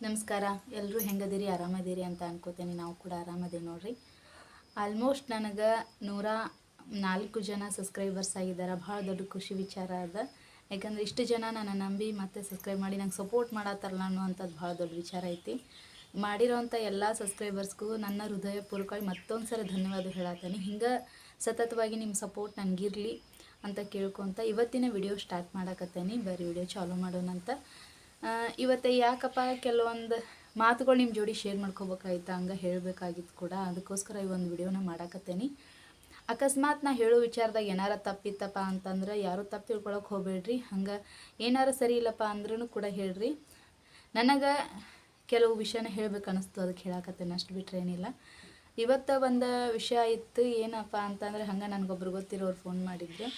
ನಮಸ್ಕಾರ. ಎಲ್ಲರೂ ಹೆಂಗದಿರಿ? ಆರಾಮದಿರಿ ಅಂತ ಅನ್ಕೋತೀನಿ. ನಾವು ಕೂಡ ಆರಾಮದೇವಿ ನೋಡ್ರಿ. ಆಲ್ಮೋಸ್ಟ್ ನನಗೆ 104 ಜನ ಸಬ್ಸ್ಕ್ರೈಬರ್ಸ್ ಆಗಿದ್ದಾರೆ. ಭಾಳ ದೊಡ್ಡ ಖುಷಿ ವಿಚಾರ ಅದ. ಯಾಕಂದ್ರೆ ಇಷ್ಟು ಜನ ನನ್ನ ನಂಬಿ ಮತ್ತೆ ಸಬ್ಸ್ಕ್ರೈಬ್ ಮಾಡಿ ನಂಗೆ ಸಪೋರ್ಟ್ ಮಾಡತ್ತಾರಲ್ಲ ಅನ್ನುವಂಥದ್ದು ಭಾಳ ದೊಡ್ಡ ವಿಚಾರ ಐತಿ. ಮಾಡಿರೋಂಥ ಎಲ್ಲ ಸಬ್ಸ್ಕ್ರೈಬರ್ಸ್ಗೂ ನನ್ನ ಹೃದಯಪೂರ್ವಕವಾಗಿ ಮತ್ತೊಂದು ಸಲ ಧನ್ಯವಾದ ಹೇಳತ್ತೀನಿ. ಹಿಂಗೆ ಸತತವಾಗಿ ನಿಮ್ಮ ಸಪೋರ್ಟ್ ನನಗಿರಲಿ ಅಂತ ಕೇಳ್ಕೊತ ಇವತ್ತಿನ ವಿಡಿಯೋ ಸ್ಟಾರ್ಟ್ ಮಾಡಕತ್ತೇನೆ. ಬರೀ ವಿಡಿಯೋ ಚಾಲೂ ಮಾಡೋಣಂತ. ಇವತ್ತು ಯಾಕಪ್ಪ ಕೆಲವೊಂದು ಮಾತುಗಳು ನಿಮ್ಮ ಜೋಡಿ ಶೇರ್ ಮಾಡ್ಕೋಬೇಕಾಯ್ತು, ಹಂಗೆ ಹೇಳಬೇಕಾಗಿತ್ತು ಕೂಡ. ಅದಕ್ಕೋಸ್ಕರ ಈ ಒಂದು ವಿಡಿಯೋನ ಮಾಡಾಕತ್ತೇನೆ. ಅಕಸ್ಮಾತ್ ನಾ ಹೇಳೋ ವಿಚಾರದಾಗ ಏನಾರ ತಪ್ಪಿತ್ತಪ್ಪ ಅಂತಂದ್ರೆ ಯಾರೂ ತಪ್ಪು ತಿಳ್ಕೊಳಕ್ಕೆ ಹೋಗಬೇಡ್ರಿ. ಹಂಗೆ ಏನಾರು ಸರಿ ಇಲ್ಲಪ್ಪ ಅಂದ್ರೂ ಕೂಡ ಹೇಳ್ರಿ. ನನಗೆ ಕೆಲವು ವಿಷಯನ ಹೇಳ್ಬೇಕು ಅನ್ನಿಸ್ತು, ಅದಕ್ಕೆ ಹೇಳಾಕತ್ತೇನೆ, ಅಷ್ಟು ಬಿಟ್ಟರೆ ಏನಿಲ್ಲ. ಇವತ್ತು ಒಂದು ವಿಷಯ ಇತ್ತು. ಏನಪ್ಪ ಅಂತಂದರೆ ಹಂಗೆ ನನಗೊಬ್ರು ಗೊತ್ತಿರೋರು ಫೋನ್ ಮಾಡಿದ್ರು.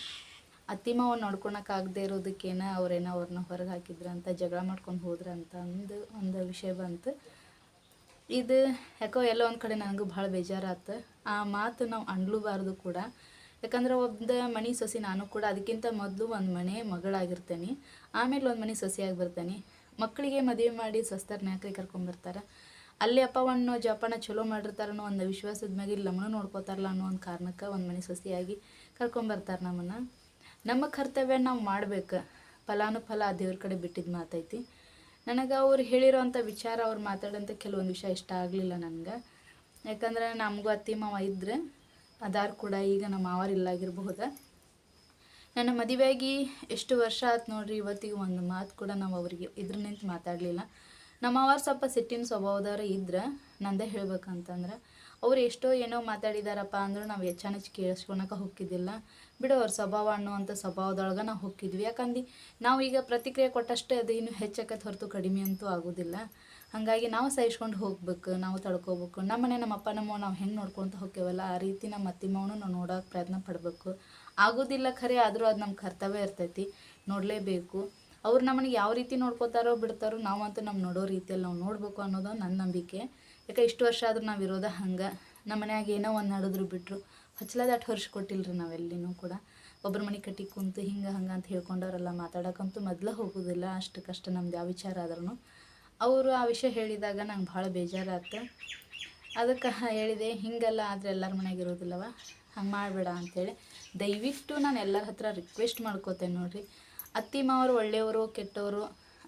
ಅತ್ತಿ ಮಾವ ನೋಡ್ಕೊಳಕ್ಕಾಗದೇ ಇರೋದಕ್ಕೇನ ಅವ್ರನ್ನ ಹೊರಗೆ ಹಾಕಿದ್ರಂತ, ಜಗಳ ಮಾಡ್ಕೊಂಡು ಹೋದ್ರಂತ ಒಂದು ವಿಷಯ ಬಂತು. ಇದು ಯಾಕೋ ಎಲ್ಲೋ ಒಂದು ಕಡೆ ನನಗೂ ಭಾಳ ಬೇಜಾರಾತು. ಆ ಮಾತು ನಾವು ಅನ್ಲೂಬಾರ್ದು ಕೂಡ. ಯಾಕಂದ್ರೆ ಒಂದು ಮನೆ ಸೊಸೆ ನಾನು ಕೂಡ. ಅದಕ್ಕಿಂತ ಮೊದಲು ಒಂದು ಮನೆ ಮಗಳಾಗಿರ್ತೇನೆ, ಆಮೇಲೆ ಒಂದು ಮನೆ ಸೊಸೆಯಾಗಿ ಬರ್ತೇನೆ. ಮಕ್ಕಳಿಗೆ ಮದುವೆ ಮಾಡಿ ಸ್ವಸ್ಥರ ನ್ಯಾಕ್ರಿ ಕರ್ಕೊಂಬರ್ತಾರೆ. ಅಲ್ಲಿ ಅಪ್ಪವನ್ನು ಜೋಪಾನ ಚಲೋ ಮಾಡಿರ್ತಾರೆ ಅನ್ನೋ ಒಂದು ವಿಶ್ವಾಸದ ಮ್ಯಾಗೆ ಇಲ್ಲಿ ನಮ್ಮನ್ನು ನೋಡ್ಕೋತಾರಲ್ಲ ಅನ್ನೋ ಒಂದು ಕಾರಣಕ್ಕೆ ಒಂದು ಮನೆ ಸೊಸೆಯಾಗಿ ಕರ್ಕೊಂಬರ್ತಾರೆ ನಮ್ಮನ್ನು. ನಮ್ಮ ಕರ್ತವ್ಯ ನಾವು ಮಾಡ್ಬೇಕು. ಫಲಾನುಫಲ ಆ ದೇವ್ರ ಕಡೆ ಬಿಟ್ಟಿದ್ದು ಮಾತೈತಿ. ನನಗೆ ಅವ್ರು ಹೇಳಿರೋಂಥ ವಿಚಾರ, ಅವ್ರು ಮಾತಾಡೋಂಥ ಕೆಲವೊಂದು ವಿಷಯ ಇಷ್ಟ ಆಗಲಿಲ್ಲ ನನಗೆ. ಯಾಕಂದ್ರೆ ನಮಗೂ ಅತ್ತಿ ಮಾವ ಇದ್ದರೆ ಅದಾರು ಕೂಡ. ಈಗ ನಮ್ಮ ಮಾವರು ಇಲ್ಲಾಗಿರ್ಬಹುದು. ನನ್ನ ಮದುವೆಯಾಗಿ ಎಷ್ಟು ವರ್ಷ ಆಯ್ತು ನೋಡ್ರಿ, ಇವತ್ತಿಗೆ ಒಂದು ಮಾತು ಕೂಡ ನಾವು ಅವರಿಗೆ ಇದ್ರ ನಿಂತು ಮಾತಾಡಲಿಲ್ಲ. ನಮ್ಮ ಅವ್ರು ಸ್ವಲ್ಪ ಸಿಟ್ಟಿನ ಸ್ವಭಾವದವ್ರು ಇದ್ರೆ ನಂದೇ ಹೇಳ್ಬೇಕಂತಂದ್ರೆ, ಅವ್ರು ಎಷ್ಟೋ ಏನೋ ಮಾತಾಡಿದಾರಪ್ಪ ಅಂದರೂ ನಾವು ಹೆಚ್ಚಾನೆಚ್ಚು ಕೇಳಿಸ್ಕೊಳಕ್ಕೆ ಹೋಗ್ತಿದ್ದಿಲ್ಲ. ಬಿಡು, ಅವ್ರ ಸ್ವಭಾವ ಅನ್ನುವಂಥ ಸ್ವಭಾವದೊಳಗೆ ನಾವು ಹೋಗ್ತಿದ್ವಿ. ಯಾಕಂದು ನಾವು ಈಗ ಪ್ರತಿಕ್ರಿಯೆ ಕೊಟ್ಟಷ್ಟೇ ಅದು ಇನ್ನೂ ಹೆಚ್ಚಾಕತ್ತೆ ಹೊರತು ಕಡಿಮೆ ಅಂತೂ ಆಗೋದಿಲ್ಲ. ಹಾಗಾಗಿ ನಾವು ಸಹಿಸ್ಕೊಂಡು ಹೋಗ್ಬೇಕು, ನಾವು ತಡ್ಕೋಬೇಕು. ನಮ್ಮನೆ ನಮ್ಮ ಅಪ್ಪ ನಮ್ಮವ್ ನಾವು ಹೆಂಗೆ ನೋಡ್ಕೊತ ಹೋಗ್ತೇವಲ್ಲ ಆ ರೀತಿ ನಮ್ಮ ಅತ್ತಿ ಮಾವನು ನಾವು ನೋಡೋಕೆ ಪ್ರಯತ್ನ ಪಡಬೇಕು. ಆಗೋದಿಲ್ಲ ಖರೆ, ಆದರೂ ಅದು ನಮ್ಮ ಕರ್ತವ್ಯ ಇರ್ತೈತಿ, ನೋಡಲೇಬೇಕು. ಅವ್ರು ನಮ್ಮನ್ನು ಯಾವ ರೀತಿ ನೋಡ್ಕೋತಾರೋ ಬಿಡ್ತಾರೋ, ನಾವಂತೂ ನಮ್ಮ ನೋಡೋ ರೀತಿಯಲ್ಲಿ ನಾವು ನೋಡಬೇಕು ಅನ್ನೋದು ನನ್ನ ನಂಬಿಕೆ. ಯಾಕೆ ಇಷ್ಟು ವರ್ಷ ಆದರೂ ನಾವು ಇರೋದ ಹಂಗೆ. ನಮ್ಮ ಮನ್ಯಾಗ ಏನೋ ಒಂದು ನಡೆದ್ರು ಬಿಟ್ಟರು ಹಚ್ಚಲದಾಟ ಹೊರ್ಷ ಕೊಟ್ಟಿಲ್ಲರಿ ನಾವೆಲ್ಲಿನೂ ಕೂಡ. ಒಬ್ಬರ ಮನೆ ಕಟ್ಟಿ ಕುಂತು ಹಿಂಗೆ ಹಂಗೆ ಅಂತ ಹೇಳ್ಕೊಂಡವ್ರೆಲ್ಲ ಮಾತಾಡೋಕ್ಕಂತೂ ಮೊದಲು ಹೋಗೋದಿಲ್ಲ. ಅಷ್ಟು ಕಷ್ಟ ನಮ್ದು ಯಾವ ವಿಚಾರ ಆದ್ರೂ. ಅವರು ಆ ವಿಷಯ ಹೇಳಿದಾಗ ನಂಗೆ ಭಾಳ ಬೇಜಾರಾಯ್ತು. ಅದಕ್ಕೆ ಹೇಳಿದೆ, ಹಿಂಗೆಲ್ಲ ಆದರೆ ಎಲ್ಲರ ಮನೆಯಾಗ ಇರೋದಿಲ್ಲವ, ಹಂಗೆ ಮಾಡಬೇಡ ಅಂಥೇಳಿ. ದಯವಿಟ್ಟು ನಾನು ಎಲ್ಲರ ಹತ್ರ ರಿಕ್ವೆಸ್ಟ್ ಮಾಡ್ಕೋತೇನೆ ನೋಡಿರಿ. ಅತ್ತಿ ಮಾವರು ಒಳ್ಳೆಯವರು ಕೆಟ್ಟವರು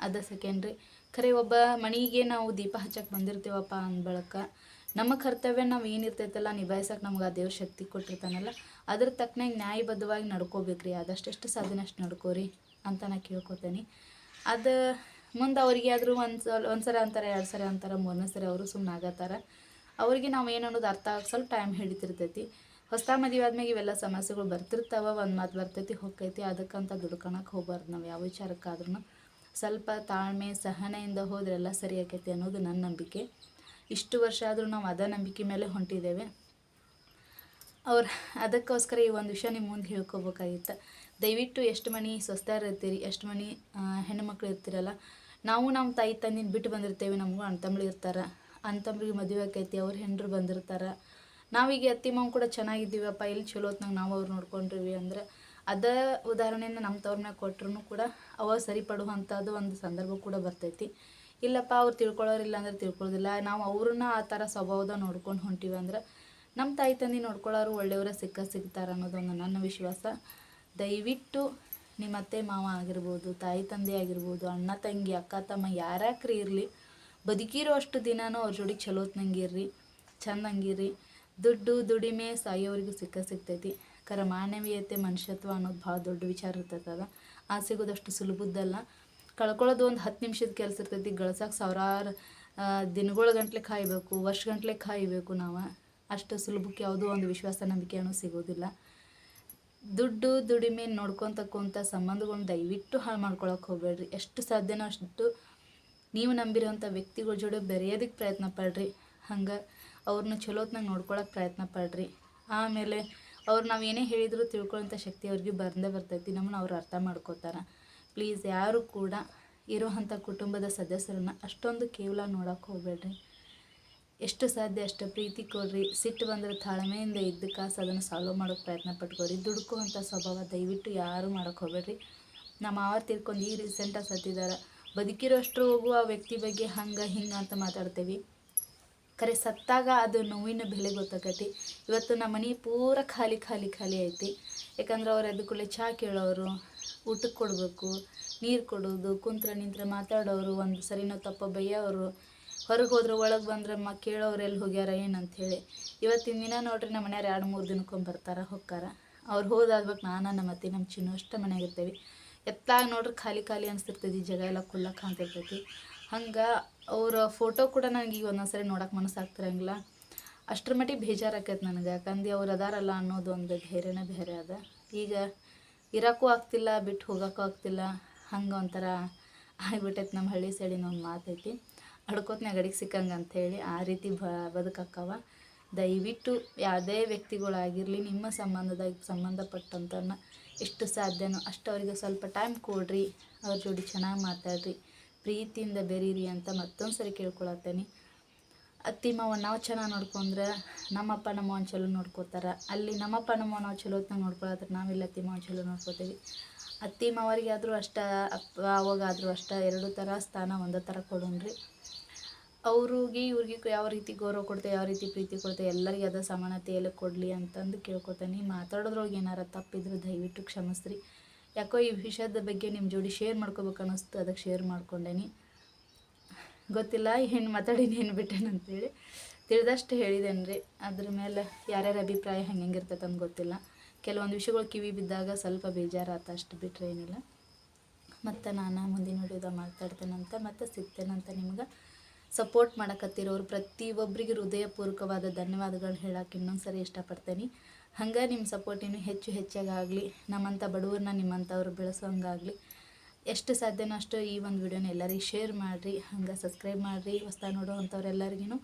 ಅದು ಸೆಕೆಂಡ್ರಿ. ಖರೆ ಒಬ್ಬ ಮನೆಗೆ ನಾವು ದೀಪ ಹಚ್ಚಕ್ಕೆ ಬಂದಿರ್ತೀವಪ್ಪ ಅಂದ ಬಳಕ ನಮ್ಮ ಕರ್ತವ್ಯ ನಾವು ಏನಿರ್ತೈತಲ್ಲ ನಿಭಾಯಿಸಕ್ಕೆ ನಮ್ಗೆ ಆ ದೇವ್ರ ಶಕ್ತಿ ಕೊಟ್ಟಿರ್ತಾನಲ್ಲ, ಅದ್ರ ತಕ್ಕನಾಗಿ ನ್ಯಾಯಬದ್ಧವಾಗಿ ನಡ್ಕೋಬೇಕ್ರಿ. ಆದಷ್ಟು ಸಾಧನೆ ಅಷ್ಟು ನಡ್ಕೋರಿ ಅಂತ ನಾನು ಕೇಳ್ಕೊತೇನೆ. ಅದು ಮುಂದೆ ಅವ್ರಿಗೆ ಆದರೂ ಒಂದು ಸಲ ಅಂತಾರೆ, 2 ಸರಿ ಅಂತಾರೆ, 3ನೇ ಸರಿ ಅವರು ಸುಮ್ಮನೆ ಆಗತ್ತಾರೆ. ಅವ್ರಿಗೆ ನಾವು ಏನು ಅನ್ನೋದು ಅರ್ಥ ಆಗಿ ಸ್ವಲ್ಪ ಟೈಮ್ ಹಿಡಿತಿರ್ತೈತಿ. ಹೊಸ ಮದುವೆ ಆದ್ಮೇಲೆ ಇವೆಲ್ಲ ಸಮಸ್ಯೆಗಳು ಬರ್ತಿರ್ತಾವೆ. ಒಂದು ಮಾತು ಬರ್ತೈತಿ ಹೋಗ್ತೈತಿ. ಅದಕ್ಕಂತ ದುಡ್ಕೊಳಕ್ಕೆ ಹೋಗ್ಬಾರ್ದು. ನಾವು ಯಾವ ವಿಚಾರಕ್ಕಾದ್ರೂ ಸ್ವಲ್ಪ ತಾಳ್ಮೆ ಸಹನೆಯಿಂದ ಹೋದ್ರೆ ಎಲ್ಲ ಸರಿ ಆಕೈತಿ ಅನ್ನೋದು ನನ್ನ ನಂಬಿಕೆ. ಇಷ್ಟು ವರ್ಷ ಆದರೂ ನಾವು ಅದೇ ನಂಬಿಕೆ ಮೇಲೆ ಹೊಂಟಿದ್ದೇವೆ. ಅದಕ್ಕೋಸ್ಕರ ಈ ಒಂದು ವಿಷಯ ನಿಮ್ಮ ಮುಂದೆ ಹೇಳ್ಕೊಬೇಕಾಗಿತ್ತು. ದಯವಿಟ್ಟು ಎಷ್ಟು ಮನೆ ಸ್ವಸ್ಥರು ಇರ್ತೀರಿ, ಎಷ್ಟು ಮನೆ ಹೆಣ್ಣುಮಕ್ಳು ಇರ್ತೀರಲ್ಲ, ನಾವು ನಮ್ಮ ತಾಯಿ ತಂದಿನ ಬಿಟ್ಟು ಬಂದಿರ್ತೇವೆ. ನಮಗೂ ಅಣ್ತಂಬ್ಳು ಇರ್ತಾರೆ, ಅಣ್ತಂಬ್ಳಿಗೆ ಮದುವೆ ಆಕೈತಿ, ಅವ್ರ ಹೆಂಡ್ರು ಬಂದಿರ್ತಾರೆ. ನಾವೀಗ ಅತ್ತಿ ಮಾವು ಕೂಡ ಚೆನ್ನಾಗಿದ್ದೀವಪ್ಪ, ಇಲ್ಲಿ ಚಲೋ ಹೊತ್ನಾಗ ನಾವು ಅವ್ರು ನೋಡ್ಕೊಂಡ್ರಿವಿ ಅಂದ್ರೆ ಅದೇ ಉದಾಹರಣೆನ ನಮ್ಮ ತವ್ರ ಮ್ಯಾಗ ಕೊಟ್ಟರು ಕೂಡ ಅವ ಸರಿಪಡುವಂಥದ್ದು ಒಂದು ಸಂದರ್ಭ ಕೂಡ ಬರ್ತೈತಿ. ಇಲ್ಲಪ್ಪ ಅವ್ರು ತಿಳ್ಕೊಳ್ಳೋರಿಲ್ಲ ಅಂದ್ರೆ ತಿಳ್ಕೊಳ್ಳೋದಿಲ್ಲ. ನಾವು ಅವ್ರನ್ನ ಆ ಥರ ಸ್ವಭಾವದ ನೋಡ್ಕೊಂಡು ಹೊಂಟೀವಿ ಅಂದ್ರೆ ನಮ್ಮ ತಾಯಿ ತಂದೆ ನೋಡ್ಕೊಳ್ಳೋರು ಒಳ್ಳೆಯವರೇ ಸಿಗ್ತಾರೆ ಅನ್ನೋದೊಂದು ನನ್ನ ವಿಶ್ವಾಸ. ದಯವಿಟ್ಟು ನಿಮ್ಮ ಅತ್ತೆ ಮಾವ ಆಗಿರ್ಬೋದು, ತಾಯಿ ತಂದೆ ಆಗಿರ್ಬೋದು, ಅಣ್ಣ ತಂಗಿ ಅಕ್ಕ ತಮ್ಮ ಯಾರ್ಯಾಕ್ರಿ ಇರಲಿ, ಬದುಕಿರೋ ಅಷ್ಟು ದಿನಾನೂ ಅವ್ರ ಜೋಡಿ ಚಲೋತ್ನಂಗೆ ಇರ್ರಿ, ಚಂದಂಗಿರ್ರಿ. ದುಡ್ಡು ದುಡಿಮೆ ಸಾಯೋವರೆಗೂ ಸಿಗ್ತೈತಿ. ಮಾನವೀಯತೆ ಮನುಷ್ಯತ್ವ ಅನ್ನೋದು ಭಾಳ ದೊಡ್ಡ ವಿಚಾರ ಇರ್ತೈತದ. ಆ ಸಿಗೋದಷ್ಟು ಸುಲಭದ್ದಲ್ಲ. ಕಳ್ಕೊಳ್ಳೋದು ಒಂದು 10 ನಿಮಿಷದ ಕೆಲಸ ಇರ್ತೈತಿ. ಗಳಿಸೋಕೆ ಸಾವಿರಾರು ದಿನಗಳ ಗಂಟ್ಲೆ ಕಾಯಬೇಕು, ವರ್ಷ ಗಂಟ್ಲೆ ಕಾಯಬೇಕು. ನಾವು ಅಷ್ಟು ಸುಲಭಕ್ಕೆ ಯಾವುದೋ ಒಂದು ವಿಶ್ವಾಸ ನಂಬಿಕೆ ಅನ್ನೋ ಸಿಗೋದಿಲ್ಲ. ದುಡ್ಡು ದುಡಿಮೆ ನೋಡ್ಕೊತಕ್ಕಂಥ ಸಂಬಂಧಗಳನ್ನ ದಯವಿಟ್ಟು ಹಾಳು ಮಾಡ್ಕೊಳಕ್ಕೆ ಹೋಗಬೇಡ್ರಿ. ಎಷ್ಟು ಸಾಧ್ಯನೋ ಅಷ್ಟು ನೀವು ನಂಬಿರೋಂಥ ವ್ಯಕ್ತಿಗಳ ಜೋಡಿ ಬೆರೆಯೋದಕ್ಕೆ ಪ್ರಯತ್ನ ಪಡ್ರಿ. ಹಂಗೆ ಅವ್ರನ್ನ ಚಲೋತ್ನಾಗ ನೋಡ್ಕೊಳಕ್ಕೆ ಪ್ರಯತ್ನ ಪಡ್ರಿ. ಆಮೇಲೆ ಅವ್ರು ನಾವು ಏನೇ ಹೇಳಿದರೂ ತಿಳ್ಕೊಳ್ಳೋಂಥ ಶಕ್ತಿ ಅವ್ರಿಗೆ ಬರ್ತೈತಿ. ನಮ್ಮನ್ನು ಅವ್ರು ಅರ್ಥ ಮಾಡ್ಕೋತಾರೆ. ಪ್ಲೀಸ್ ಯಾರು ಕೂಡ ಇರೋವಂಥ ಕುಟುಂಬದ ಸದಸ್ಯರನ್ನು ಅಷ್ಟೊಂದು ಕೇವಲ ನೋಡೋಕೆ ಹೋಗಬೇಡ್ರಿ. ಎಷ್ಟು ಸಾಧ್ಯ ಅಷ್ಟು ಪ್ರೀತಿ ಕೊಡ್ರಿ. ಸಿಟ್ಟು ಬಂದರೆ ತಾಳ್ಮೆಯಿಂದ ಇದ್ದ ಕಾಸು ಅದನ್ನು ಸಾಲ್ವ್ ಮಾಡೋಕ್ಕೆ ಪ್ರಯತ್ನ ಪಟ್ಕೊರಿ. ದುಡ್ಕುವಂಥ ಸ್ವಭಾವ ದಯವಿಟ್ಟು ಯಾರೂ ಮಾಡೋಕ್ಕೆ ಹೋಗಬೇಡ್ರಿ. ನಮ್ಮ ಮಾವ ತೀರ್ಕೊಂಡು ಈಗ ರೀಸೆಂಟಾಗಿ ಸತ್ತಿದ್ದಾರೆ. ಬದುಕಿರೋಷ್ಟ್ರವರೆಗೂ ಆ ವ್ಯಕ್ತಿ ಬಗ್ಗೆ ಹಂಗೆ ಹಿಂಗೆ ಅಂತ ಮಾತಾಡ್ತೇವೆ. ಖರೆ ಸತ್ತಾಗ ಅದು ನೋವಿನ ಬೆಲೆ ಗೊತ್ತಾಕತಿ. ಇವತ್ತು ನಮ್ಮ ಮನೆ ಪೂರ ಖಾಲಿ ಖಾಲಿ ಖಾಲಿ ಐತಿ. ಯಾಕಂದ್ರೆ ಅವ್ರು ಎದ್ದ ಕೂಡಲೇ ಚಹಾ ಕೇಳೋರು, ಊಟಕ್ಕೆ ಕೊಡಬೇಕು, ನೀರು ಕೊಡೋದು, ಕುಂತ್ರ ನಿಂತ್ರೆ ಮಾತಾಡೋರು, ಒಂದು ಸರಿನೋ ತಪ್ಪೋ ಬೈಯೋರು, ಹೊರಗೆ ಹೋದ್ರೆ ಒಳಗೆ ಬಂದ್ರೆ ಕೇಳೋರು ಎಲ್ಲಿ ಹೋಗ್ಯಾರ ಏನಂಥೇಳಿ. ಇವತ್ತಿನ ದಿನ ನೋಡ್ರಿ ನಮ್ಮ ಮನೆಯವ್ರು 2-3 ದಿನಕ್ಕೊಮ್ಮೆ ಬರ್ತಾರೆ ಹೋಗ್ತಾರೆ. ಅವ್ರು ಹೋದಾದ್ಬೇಕು ನಾನು ನಮ್ಮ ಅತ್ತೆ ನಮ್ಮ ಚಿನ್ನು ಅಷ್ಟೇ ಮನೆಯಾಗ ಇರ್ತೇವೆ. ಎತ್ತಾಗ ನೋಡ್ರಿ ಖಾಲಿ ಖಾಲಿ ಅನಿಸ್ತಿರ್ತೈತಿ, ಜಾಗ ಎಲ್ಲ ಕುಲ್ಲ ಕಾಣ್ತಿರ್ತೈತಿ. ಹಂಗೆ ಅವ್ರ ಫೋಟೋ ಕೂಡ ನನಗೆ ಈಗ ಒಂದೊಂದು ಸರಿ ನೋಡೋಕೆ ಮನಸ್ಸಾಗ್ತಿರಂಗಿಲ್ಲ. ಅಷ್ಟ್ರ ಮಟ್ಟಿಗೆ ಬೇಜಾರಾಕೈತೆ ನನಗೆ. ಯಾಕಂದ್ರೆ ಅವ್ರು ಅದಾರಲ್ಲ ಅನ್ನೋದು ಒಂದು ಧೈರ್ಯನೇ ಬೇರೆ ಅದ. ಈಗ ಇರೋಕ್ಕೂ ಆಗ್ತಿಲ್ಲ, ಬಿಟ್ಟು ಹೋಗೋಕ್ಕೂ ಆಗ್ತಿಲ್ಲ. ಹಂಗೆ ಒಂಥರ ಆಗಿಬಿಟ್ಟೈತೆ. ನಮ್ಮ ಹಳ್ಳಿ ಸೈಡಿನ ಒಂದು ಮಾತೈತಿ, ಅಡ್ಕೋತ್ನಾಗ ಅಡಿಗೆ ಸಿಕ್ಕಂಗೆ ಅಂಥೇಳಿ. ಆ ರೀತಿ ಬದುಕಕ್ಕವ. ದಯವಿಟ್ಟು ಯಾವುದೇ ವ್ಯಕ್ತಿಗಳಾಗಿರಲಿ ನಿಮ್ಮ ಸಂಬಂಧಪಟ್ಟಂತನ್ನ ಎಷ್ಟು ಸಾಧ್ಯನೋ ಅಷ್ಟು ಅವರಿಗೆ ಸ್ವಲ್ಪ ಟೈಮ್ ಕೊಡ್ರಿ, ಅವ್ರ ಜೋಡಿ ಚೆನ್ನಾಗಿ ಮಾತಾಡ್ರಿ, ಪ್ರೀತಿಯಿಂದ ಬೆರೀರಿ ಅಂತ ಮತ್ತೊಂದು ಸರಿ ಕೇಳ್ಕೊಳತ್ತೇನೆ. ಅತ್ತಿ ಮಾವ ನಾವು ಚೆನ್ನಾಗಿ ನೋಡ್ಕೊಂಡ್ರೆ ನಮ್ಮಪ್ಪ ನಮ್ಮವನ್ನ ಚಲೋ ನೋಡ್ಕೋತಾರೆ. ಅಲ್ಲಿ ನಮ್ಮಪ್ಪ ನಮ್ಮವ ನಾವು ಚಲೋ ಹೊತ್ನಾಗ ನೋಡ್ಕೊಳತ್ತಾರೆ, ನಾವಿಲ್ಲ ಅತ್ತಿ ಮಾವ ಚಲೋ ನೋಡ್ಕೋತೀವಿ. ಅತ್ತಿ ಮಾವರಿಗೆ ಆದರೂ ಅಷ್ಟ, ಅಪ್ಪ ಅವಾಗಾದರೂ ಅಷ್ಟ, ಎರಡೂ ಥರ ಸ್ಥಾನ ಒಂದೇ ಥರ ಕೊಡೋಣ್ರಿ. ಇವ್ರಿಗೆ ಯಾವ ರೀತಿ ಗೌರವ ಕೊಡ್ತೇವೆ, ಯಾವ ರೀತಿ ಪ್ರೀತಿ ಕೊಡ್ತೇವೆ, ಎಲ್ಲರಿಗೆ ಅದ ಸಮಾನತೆಯಲ್ಲಿ ಕೊಡಲಿ ಅಂತಂದು ಕೇಳ್ಕೊತಾನೆ. ಮಾತಾಡೋದ್ರೊಳಗೆ ಏನಾರ ತಪ್ಪಿದ್ರು ದಯವಿಟ್ಟು ಕ್ಷಮಿಸ್ರಿ. ಯಾಕೋ ಈ ವಿಷಯದ ಬಗ್ಗೆ ನಿಮ್ಮ ಜೋಡಿ ಶೇರ್ ಮಾಡ್ಕೋಬೇಕು ಅನ್ನಿಸ್ತು, ಅದಕ್ಕೆ ಶೇರ್ ಮಾಡ್ಕೊಂಡೇನಿ. ಗೊತ್ತಿಲ್ಲ ಏನು ಮಾತಾಡೀನಿ ಏನು ಬಿಟ್ಟೇನಂತೇಳಿ, ತಿಳಿದಷ್ಟು ಹೇಳಿದೇನೆ ರೀ. ಅದ್ರ ಮೇಲೆ ಯಾರ್ಯಾರ ಅಭಿಪ್ರಾಯ ಹೆಂಗಿರ್ತೈತೆ ಅಂತ ಗೊತ್ತಿಲ್ಲ. ಕೆಲವೊಂದು ವಿಷಯಗಳು ಕಿವಿ ಬಿದ್ದಾಗ ಸ್ವಲ್ಪ ಬೇಜಾರಾತ, ಅಷ್ಟು ಬಿಟ್ಟರೆ ಏನಿಲ್ಲ. ಮತ್ತು ನಾನು ಮುಂದಿನ ವಿಡಿಯೋದ ಮಾತಾಡ್ತೇನಂತ ಮತ್ತು ಸಿಗ್ತೇನಂತ. ನಿಮ್ಗೆ ಸಪೋರ್ಟ್ ಮಾಡಕತ್ತಿರೋರು ಪ್ರತಿಯೊಬ್ಬರಿಗೆ ಹೃದಯಪೂರ್ವಕವಾದ ಧನ್ಯವಾದಗಳು ಹೇಳೋಕೆ ಇನ್ನೊಂದು ಸರಿ ಇಷ್ಟಪಡ್ತೇನೆ. ಹಂಗೆ ನಿಮ್ಮ ಸಪೋರ್ಟ್ ಇನ್ನೂ ಹೆಚ್ಚಾಗಲಿ, ನಮ್ಮಂಥ ಬಡವ್ರನ್ನ ನಿಮ್ಮಂಥವ್ರು ಬೆಳೆಸೋಂಗಾಗಲಿ. ಎಷ್ಟು ಸಾಧ್ಯನೋ ಅಷ್ಟು ಈ ಒಂದು ವಿಡಿಯೋನ ಎಲ್ಲರಿಗೂ ಶೇರ್ ಮಾಡಿರಿ. ಹಂಗೆ ಸಬ್ಸ್ಕ್ರೈಬ್ ಮಾಡಿರಿ. ಹೊಸ್ದಾಗಿ ನೋಡೋ ಅಂಥವ್ರೆಲ್ಲರಿಗೂ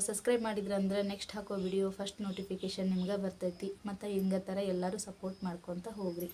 ಸಬ್ಸ್ಕ್ರೈಬ್ ಮಾಡಿದ್ರಂದ್ರೆ ನೆಕ್ಸ್ಟ್ ಹಾಕೋ ವಿಡಿಯೋ ಫಸ್ಟ್ ನೋಟಿಫಿಕೇಷನ್ ನಿಮ್ಗೆ ಬರ್ತೈತಿ. ಮತ್ತು ಹಿಂಗೆ ಥರ ಎಲ್ಲರೂ ಸಪೋರ್ಟ್ ಮಾಡ್ಕೊತ ಹೋಗ್ರಿ.